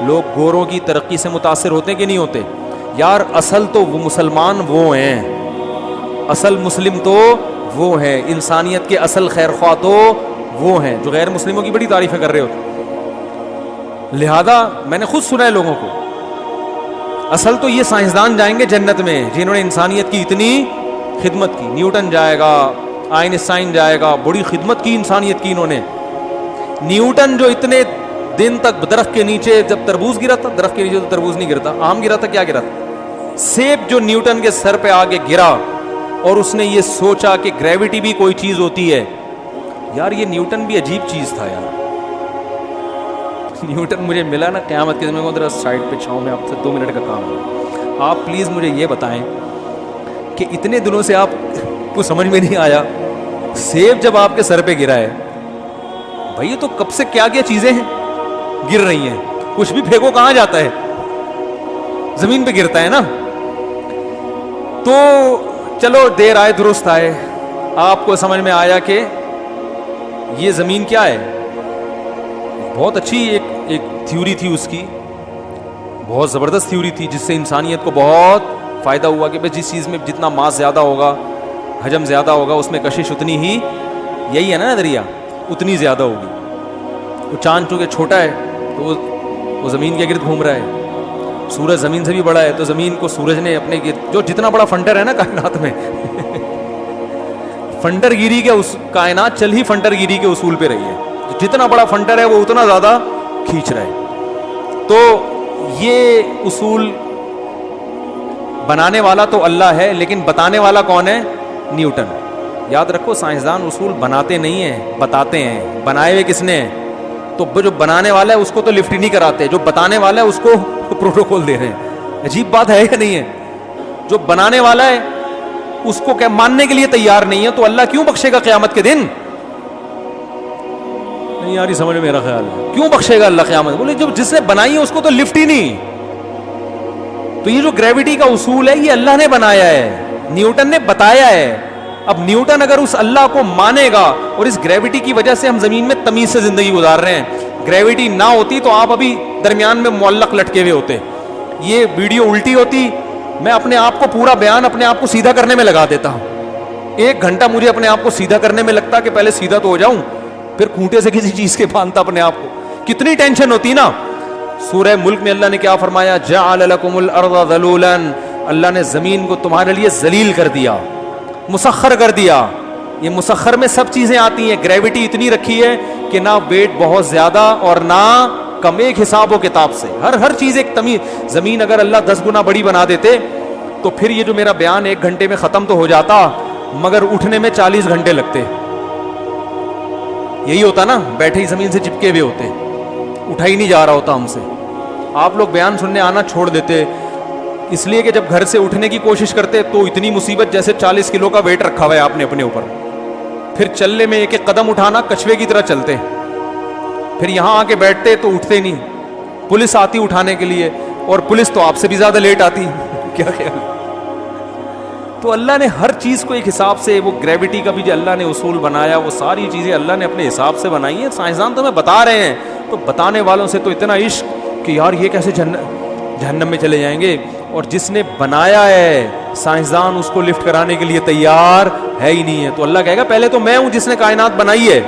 لوگ گوروں کی ترقی سے متاثر ہوتے کہ نہیں ہوتے؟ یار اصل تو وہ مسلمان وہ ہیں، اصل مسلم تو وہ ہیں، انسانیت کے اصل خیر خواہ تو وہ ہیں جو غیر مسلموں کی بڑی تعریفیں کر رہے ہوتے۔ لہذا میں نے خود سنا ہے لوگوں کو، اصل تو یہ سائنسدان جائیں گے جنت میں جنہوں نے انسانیت کی اتنی خدمت کی۔ نیوٹن جائے گا، آئنسٹائن جائے گا، بڑی خدمت کی انسانیت کی انہوں نے۔ نیوٹن جو اتنے دن تک درخت کے نیچے، جب تربوز گرا تھا، درخت کے نیچے تو تربوز نہیں گرتا، آم گرا تھا، کیا گرا تھا؟ سیب جو نیوٹن کے سر پہ آگے گرا اور اس نے یہ سوچا کہ گریوٹی بھی کوئی چیز ہوتی ہے۔ یار یہ نیوٹن بھی عجیب چیز تھا یار۔ نیوٹن مجھے ملا نا قیامت کے دن، میں ادھر سائڈ پہ چھاؤں میں آپ سے 2 منٹ کا کام ہے۔ آپ پلیز مجھے یہ بتائیں کہ اتنے دنوں سے آپ کو سمجھ میں نہیں آیا، سیب جب آپ کے سر پہ گرا ہے بھائی، یہ تو کب سے کیا کیا چیزیں ہیں گر رہی ہیں، کچھ بھی پھینکو کہاں جاتا ہے؟ زمین پہ گرتا ہے نا۔ تو چلو دیر آئے درست آئے، آپ کو سمجھ میں آیا کہ یہ زمین کیا ہے۔ بہت اچھی ایک تھیوری تھی اس کی، بہت زبردست تھیوری تھی، جس سے انسانیت کو بہت فائدہ ہوا کہ جس چیز میں جتنا ماس زیادہ ہوگا، حجم زیادہ ہوگا، اس میں کشش اتنی ہی، یہی ہے نا نظریہ، اتنی زیادہ ہوگی۔ وہ چاند چونکہ چھوٹا ہے تو وہ زمین کے گرد گھوم رہا ہے، سورج زمین سے بھی بڑا ہے تو زمین کو سورج نے اپنے گرد، جو جتنا بڑا فنٹر ہے نا کائنات میں فنٹر گیری کے کائنات چل ہی فنٹر گیری کے اصول پہ رہی ہے، جتنا بڑا فنٹر ہے وہ اتنا زیادہ کھینچ رہا ہے۔ تو یہ اصول بنانے والا تو اللہ ہے، لیکن بتانے والا کون ہے؟ نیوٹن۔ یاد رکھو سائنسدان اصول بناتے نہیں ہیں، بتاتے ہیں۔ بنائے ہوئے کس نے؟ تو جو بنانے والا ہے اس کو تو لفٹ ہی نہیں کراتے، جو بتانے والا ہے اس کو پروٹوکول دے رہے ہیں۔ عجیب بات ہے یا نہیں ہے؟ جو بنانے والا ہے اس کو کیا ماننے کے لیے تیار نہیں ہے، تو اللہ کیوں بخشے گا قیامت کے دن؟ نہیں یار یہ سمجھ میرا خیال ہے، کیوں بخشے گا اللہ قیامت؟ بولے جو جس نے بنائی ہے اس کو تو لفٹ ہی نہیں۔ تو یہ جو گریوٹی کا اصول ہے یہ اللہ نے بنایا ہے، نیوٹن نے بتایا ہے۔ اب نیوٹن اگر اس اللہ کو مانے گا، اور اس گریوٹی کی وجہ سے ہم زمین میں تمیز سے زندگی گزار رہے ہیں، گریوٹی نہ ہوتی تو آپ ابھی درمیان میں معلق لٹکے ہوئے ہوتے، یہ ویڈیو الٹی ہوتی، میں اپنے آپ کو پورا بیان اپنے آپ کو سیدھا کرنے میں لگا دیتا ہوں۔ 1 گھنٹہ مجھے اپنے آپ کو سیدھا کرنے میں لگتا کہ پہلے سیدھا تو ہو جاؤں، پھر کھوٹے سے کسی چیز کے باندھتا اپنے آپ کو، کتنی ٹینشن ہوتی نا۔ سورہ ملک میں اللہ نے کیا فرمایا؟ جعل لکم الارض ذلولا، اللہ نے زمین کو تمہارے لیے ذلیل کر دیا، مسخر کر دیا۔ یہ مسخر میں سب چیزیں آتی ہیں، گریوٹی اتنی رکھی ہے کہ نہ ویٹ بہت زیادہ اور نہ کم، ایک حساب و کتاب سے ہر چیز ایک تمیز۔ زمین اگر اللہ 10 گنا بڑی بنا دیتے تو پھر یہ جو میرا بیان 1 گھنٹے میں ختم تو ہو جاتا، مگر اٹھنے میں 40 گھنٹے لگتے۔ یہی ہوتا نا، بیٹھے ہی زمین سے چپکے ہوئے ہوتے، اٹھا ہی نہیں جا رہا ہوتا ہم سے۔ آپ لوگ بیان سننے آنا چھوڑ دیتے، اس لیے کہ جب گھر سے اٹھنے کی کوشش کرتے تو اتنی مصیبت، جیسے 40 کلو کا ویٹ رکھا ہوا ہے آپ نے اپنے اوپر، پھر چلنے میں 1 قدم اٹھانا کچھوے کی طرح چلتے، پھر یہاں آ کے بیٹھتے تو اٹھتے نہیں، پولیس آتی اٹھانے کے لیے، اور پولیس تو آپ سے بھی زیادہ لیٹ آتی کیا خیال؟ تو اللہ نے ہر چیز کو ایک حساب سے، وہ گریوٹی کا بھی جو اللہ نے اصول بنایا، وہ ساری چیزیں اللہ نے اپنے حساب سے بنائی ہیں۔ سائنسدان تو ہمیں بتا رہے ہیں، تو بتانے والوں سے تو اتنا عشق کہ یار یہ کیسے جہنم میں چلے جائیں گے، اور جس نے بنایا ہے سائنسدان اس کو لفٹ کرانے کے لیے تیار ہے ہی نہیں ہے۔ تو اللہ کہے گا پہلے تو میں ہوں جس نے کائنات بنائی ہے،